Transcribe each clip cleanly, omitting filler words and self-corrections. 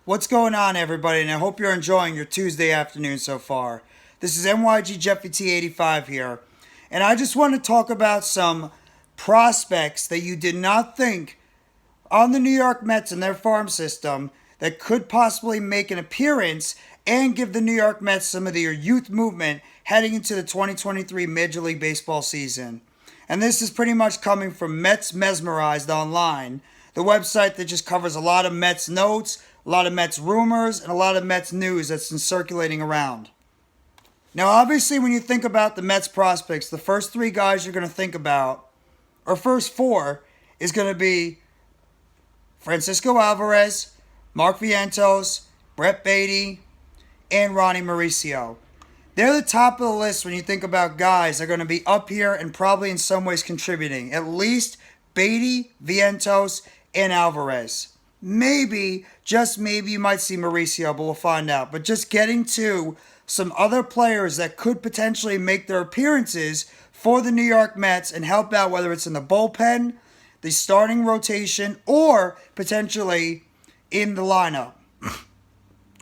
What's going on, everybody? And I hope you're enjoying your Tuesday afternoon so far. This is NYG Jeffy T85 here. And I just want to talk about some prospects that you did not think on the New York Mets and their farm system that could possibly make an appearance and give the New York Mets some of their youth movement heading into the 2023 Major League Baseball season. And this is pretty much coming from Mets Mesmerized Online, the website that just covers a lot of Mets notes, a lot of MetsRumors, and a lot of Mets news that's been circulating around. Now, obviously, when you think about the Mets prospects, the first three guys you're going to think about, or first four, is going to be Francisco Alvarez, Mark Vientos, Brett Baty, and Ronny Mauricio. They're the top of the list when you think about guys that are going to be up here and probably in some ways contributing. At least Baty, Vientos, and Alvarez. Maybe, just maybe, you might see Mauricio, but we'll find out. But just getting to some other players that could potentially make their appearances for the New York Mets and help out, whether it's in the bullpen, the starting rotation, or potentially in the lineup.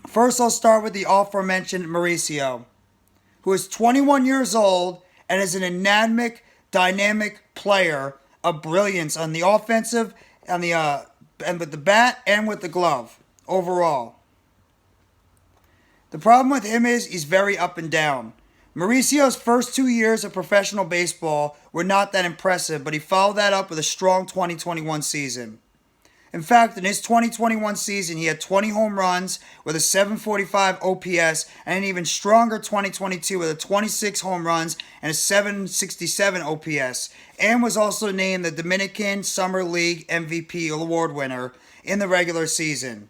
First, I'll start with the aforementioned Mauricio, who is 21 years old and is an dynamic player of brilliance on the offensive, and with the bat and with the glove overall. The problem with him is he's very up and down. Mauricio's first 2 years of professional baseball were not that impressive, but he followed that up with a strong 2021 season. In fact, in his 2021 season, he had 20 home runs with a 745 OPS and an even stronger 2022 with a 26 home runs and a 767 OPS, and was also named the Dominican Summer League MVP award winner in the regular season.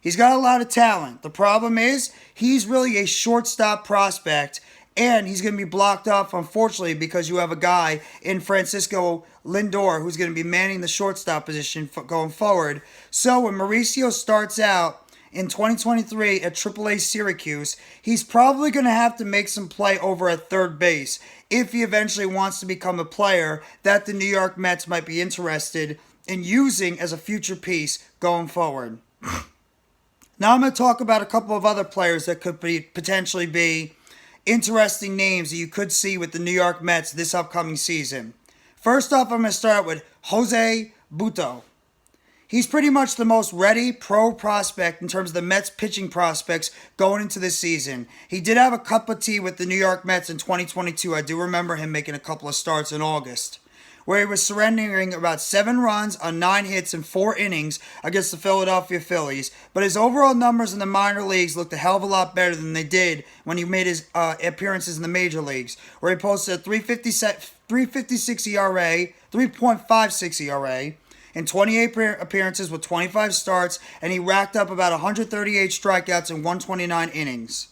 He's got a lot of talent. The problem is he's really a shortstop prospect, and he's going to be blocked off, unfortunately, because you have a guy in Francisco Lindor who's going to be manning the shortstop position going forward. So when Mauricio starts out in 2023 at Triple-ASyracuse, he's probably going to have to make some play over at third base if he eventually wants to become a player that the New York Mets might be interested in using as a future piece going forward. Now I'm going to talk about a couple of other players that could potentially be interesting names that you could see with the New York Mets this upcoming season. First off, I'm going to start with Jose Butto. He's pretty much the most ready pro prospect in terms of the Mets pitching prospects going into this season. He did have a cup of tea with the New York Mets in 2022. I do remember him making a couple of starts in August, where he was surrendering about 7 runs on 9 hits in 4 innings against the Philadelphia Phillies. But his overall numbers in the minor leagues looked a hell of a lot better than they did when he made his appearances in the major leagues, where he posted a 3.56 ERA, 3.56 ERA, in 28 appearances with 25 starts, and he racked up about 138 strikeouts in 129 innings.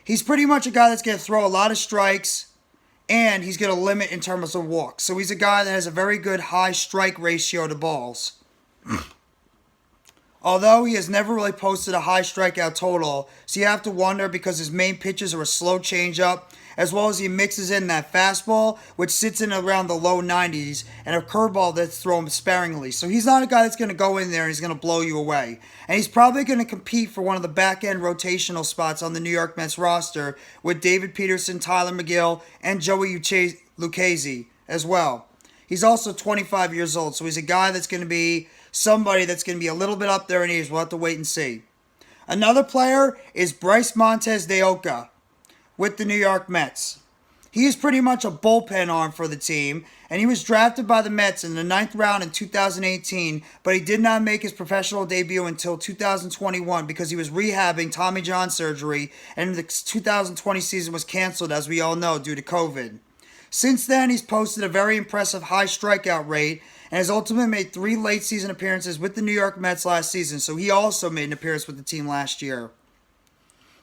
He's pretty much a guy that's going to throw a lot of strikes, and he's going to limit in terms of walks. So he's a guy that has a very good high strike ratio to balls. Although he has never really posted a high strikeout total, so you have to wonder because his main pitches are a slow changeup, as well as he mixes in that fastball, which sits in around the low 90s, and a curveball that's thrown sparingly. So he's not a guy that's going to go in there and he's going to blow you away. And he's probably going to compete for one of the back-end rotational spots on the New York Mets roster with David Peterson, Tyler McGill, and Joey Lucchesi as well. He's also 25 years old, so he's a guy that's going to be somebody that's going to be a little bit up there in age. We'll have to wait and see. Another player is Bryce Montes de Oca with the New York Mets. He is pretty much a bullpen arm for the team, and he was drafted by the Mets in the 9th round in 2018, but he did not make his professional debut until 2021 because he was rehabbing Tommy John surgery, and the 2020 season was canceled, as we all know, due to COVID. Since then, he's posted a very impressive high strikeout rate and has ultimately made 3 late season appearances with the New York Mets last season, so he also made an appearance with the team last year.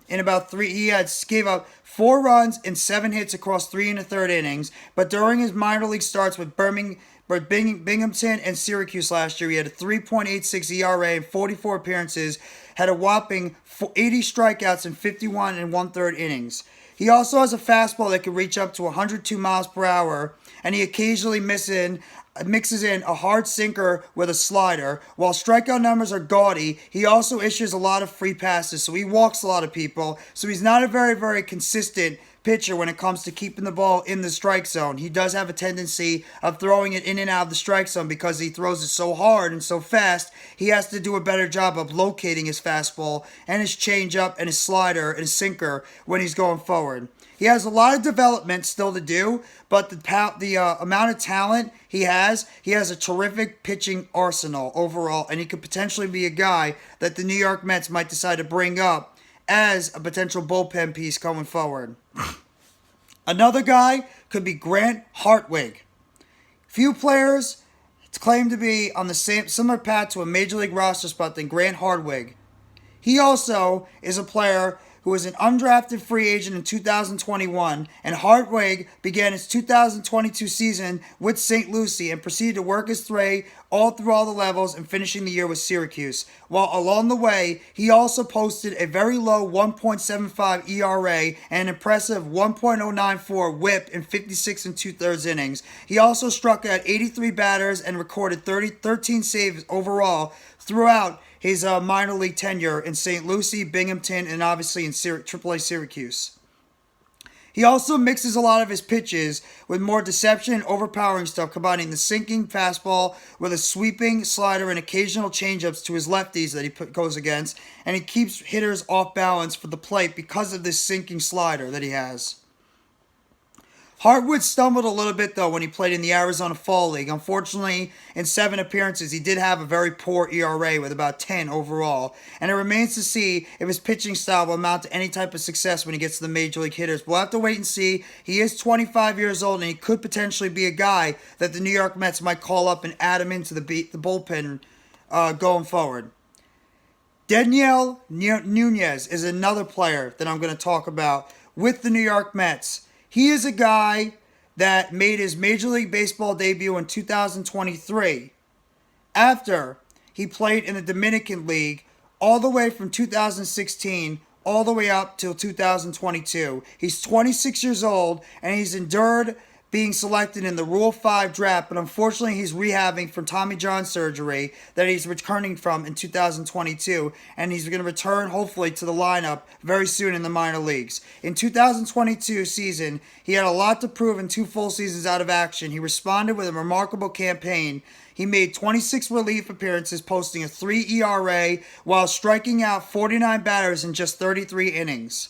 In about 3, he gave up 4 runs and 7 hits across 3 1/3 innings, but during his minor league starts with Binghamton and Syracuse last year, he had a 3.86 ERA in 44 appearances, had a whopping 80 strikeouts in 51 1/3 innings. He also has a fastball that can reach up to 102 miles per hour, and he occasionally misses mixes in a hard sinker with a slider. While strikeout numbers are gaudy, he also issues a lot of free passes, so he walks a lot of people. So he's not a very, very consistent pitcher when it comes to keeping the ball in the strike zone. He does have a tendency of throwing it in and out of the strike zone because he throws it so hard and so fast. He has to do a better job of locating his fastball and his changeup and his slider and his sinker when he's going forward. He has a lot of development still to do, but the amount of talent he has a terrific pitching arsenal overall, and he could potentially be a guy that the New York Mets might decide to bring up as a potential bullpen piece going forward. Another guy could be Grant Hartwig. Few players claim to be on the similar path to a major league roster spot than Grant Hartwig. He also is a player who was an undrafted free agent in 2021, and Hartwig began his 2022 season with St. Lucie and proceeded to work his way all through all the levels and finishing the year with Syracuse. While along the way, he also posted a very low 1.75 ERA and an impressive 1.094 WHIP in 56 2/3 innings. He also struck out 83 batters and recorded 13 saves overall throughout his minor league tenure in St. Lucie, Binghamton, and obviously in Triple-A-Syracuse. He also mixes a lot of his pitches with more deception and overpowering stuff, combining the sinking fastball with a sweeping slider and occasional changeups to his lefties that he goes against, and he keeps hitters off balance for the plate because of this sinking slider that he has. Hartwood stumbled a little bit, though, when he played in the Arizona Fall League. Unfortunately, in 7 appearances, he did have a very poor ERA with about 10 overall. And it remains to see if his pitching style will amount to any type of success when he gets to the major league hitters. We'll have to wait and see. He is 25 years old, and he could potentially be a guy that the New York Mets might call up and add him into the bullpen going forward. Dedniel Núñez is another player that I'm going to talk about with the New York Mets. He is a guy that made his Major League Baseball debut in 2023 after he played in the Dominican League all the way from 2016 all the way up till 2022. He's 26 years old, and he's endured being selected in the Rule 5 draft, but unfortunately he's rehabbing from Tommy John surgery that he's returning from in 2022, and he's going to return hopefully to the lineup very soon in the minor leagues. In 2022 season, he had a lot to prove in 2 full seasons out of action. He responded with a remarkable campaign. He made 26 relief appearances, posting a 3 ERA while striking out 49 batters in just 33 innings.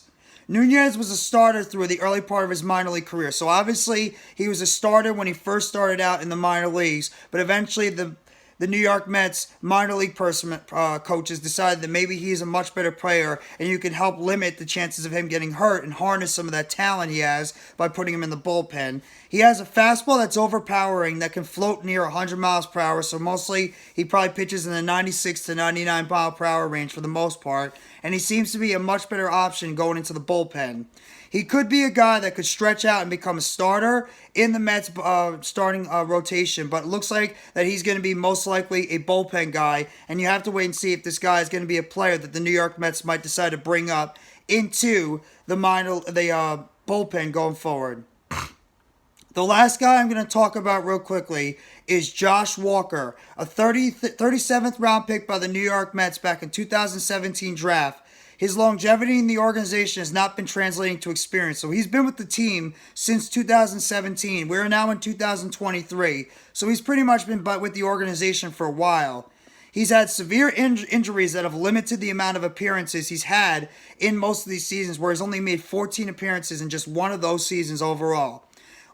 Núñez was a starter through the early part of his minor league career. So obviously he was a starter when he first started out in the minor leagues, but eventually the New York Mets minor league coaches decided that maybe he's a much better player and you can help limit the chances of him getting hurt and harness some of that talent he has by putting him in the bullpen. He has a fastball that's overpowering that can float near 100 miles per hour, so mostly he probably pitches in the 96 to 99 mile per hour range for the most part, and he seems to be a much better option going into the bullpen. He could be a guy that could stretch out and become a starter in the Mets starting rotation, but it looks like that he's going to be most likely a bullpen guy, and you have to wait and see if this guy is going to be a player that the New York Mets might decide to bring up into the bullpen going forward. The last guy I'm going to talk about real quickly is Josh Walker, a 37th round pick by the New York Mets back in 2017 draft. His longevity in the organization has not been translating to experience, so he's been with the team since 2017. We're now in 2023, so he's pretty much been with the organization for a while. He's had severe injuries that have limited the amount of appearances he's had in most of these seasons, where he's only made 14 appearances in just one of those seasons overall.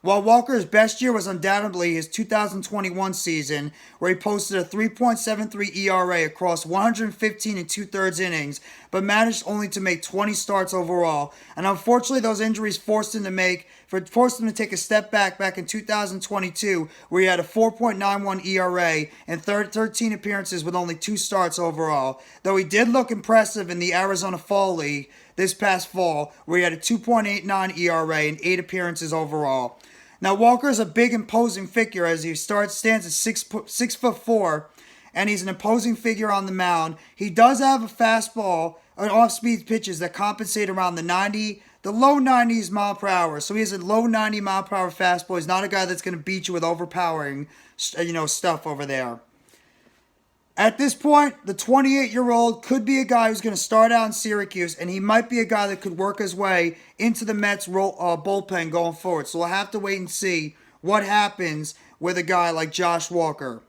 While Walker's best year was undoubtedly his 2021 season, where he posted a 3.73 ERA across 115 2/3 innings, but managed only to make 20 starts overall. And unfortunately, those injuries forced him to take a step back in 2022, where he had a 4.91 ERA and 13 appearances with only 2 starts overall. Though he did look impressive in the Arizona Fall League this past fall, where he had a 2.89 ERA and 8 appearances overall. Now, Walker is a big, imposing figure as he stands at 6'4", and he's an imposing figure on the mound. He does have a fastball and off-speed pitches that compensate around the 90, the low 90s mile per hour. So he has a low 90 mile per hour fastball. He's not a guy that's going to beat you with overpowering, stuff over there. At this point, the 28-year-old could be a guy who's going to start out in Syracuse, and he might be a guy that could work his way into the Mets bullpen going forward. So we'll have to wait and see what happens with a guy like Josh Walker.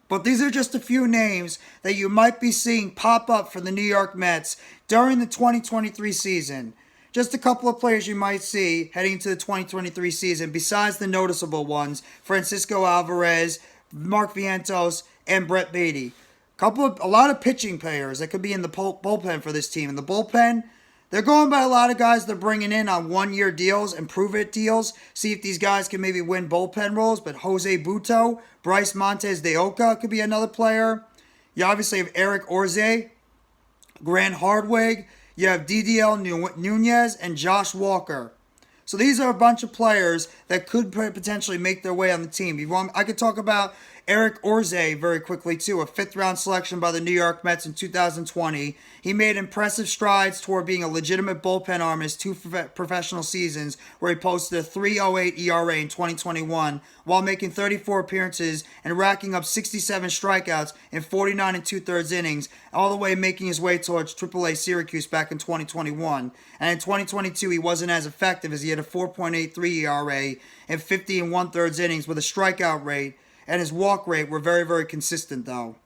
But these are just a few names that you might be seeing pop up for the New York Mets during the 2023 season. Just a couple of players you might see heading into the 2023 season besides the noticeable ones: Francisco Alvarez, Mark Vientos, and Brett Beatty. A lot of pitching players that could be in the bullpen for this team. In the bullpen, they're going by a lot of guys they're bringing in on one-year deals and prove-it deals. See if these guys can maybe win bullpen roles. But Jose Butto, Bryce Montes de Oca could be another player. You obviously have Eric Orze, Grant Hartwig. You have Dedniel Núñez and Josh Walker. So these are a bunch of players that could potentially make their way on the team. I could talk about Eric Orze very quickly too, a 5th-round selection by the New York Mets in 2020. He made impressive strides toward being a legitimate bullpen arm in his 2 professional seasons, where he posted a 3.08 ERA in 2021 while making 34 appearances and racking up 67 strikeouts in 49 2/3 innings, all the way making his way towards Triple-A-Syracuse back in 2021. And in 2022, he wasn't as effective as he had a 4.83 ERA in 50 1/3 innings with a strikeout rate, and his walk rate were very, very consistent, though.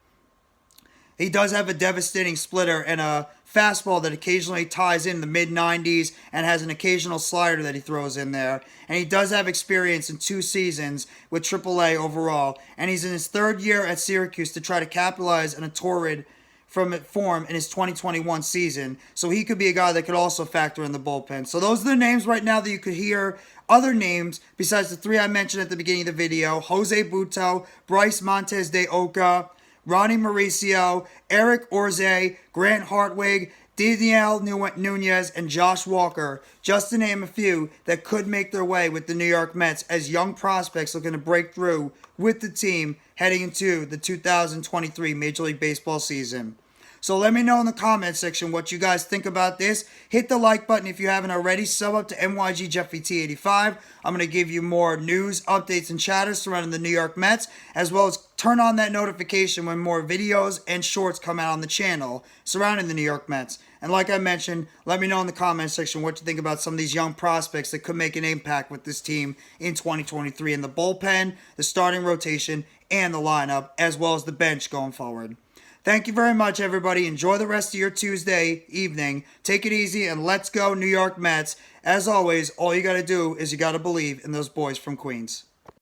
He does have a devastating splitter and a fastball that occasionally ties in the mid-90s and has an occasional slider that he throws in there. And he does have experience in 2 seasons with AAA overall. And he's in his 3rd year at Syracuse to try to capitalize on a torrid form in his 2021 season. So he could be a guy that could also factor in the bullpen. So those are the names right now that you could hear. Other names besides the 3 I mentioned at the beginning of the video: Jose Butto, Bryce Montes de Oca, Ronny Mauricio, Eric Orze, Grant Hartwig, Dedniel Núñez, and Josh Walker, just to name a few that could make their way with the New York Mets as young prospects looking to break through with the team heading into the 2023 Major League Baseball season. So let me know in the comment section what you guys think about this. Hit the like button if you haven't already. Sub up to NYG Jeffrey T85. I'm going to give you more news, updates, and chatters surrounding the New York Mets, as well as turn on that notification when more videos and shorts come out on the channel surrounding the New York Mets. And like I mentioned, let me know in the comment section what you think about some of these young prospects that could make an impact with this team in 2023 in the bullpen, the starting rotation, and the lineup, as well as the bench going forward. Thank you very much, everybody. Enjoy the rest of your Tuesday evening. Take it easy, and let's go New York Mets. As always, all you got to do is you got to believe in those boys from Queens.